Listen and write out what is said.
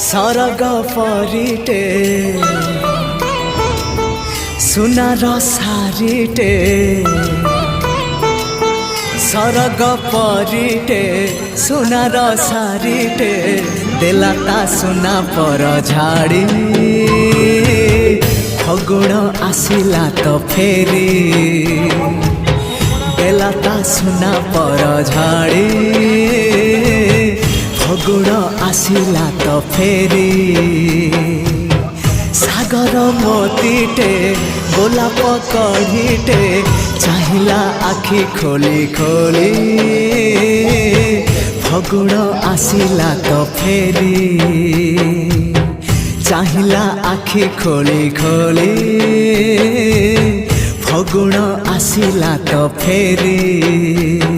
सरग परिटे सुनार सारिटे सरग परिटे सुनार सारिटे देलाता सुना पर झाड़ी फगुण आसिला तो फेरी देलाता सुना पर झाड़ी फगुण आसिला तो फेरी सागर मोतीटे गोलाप कढ़ीटे चाहिला आखि खोली खोली फगुण आसिला तो फेरी चाहिला आखि खोली खोली फगुण आसिला तो फेरी।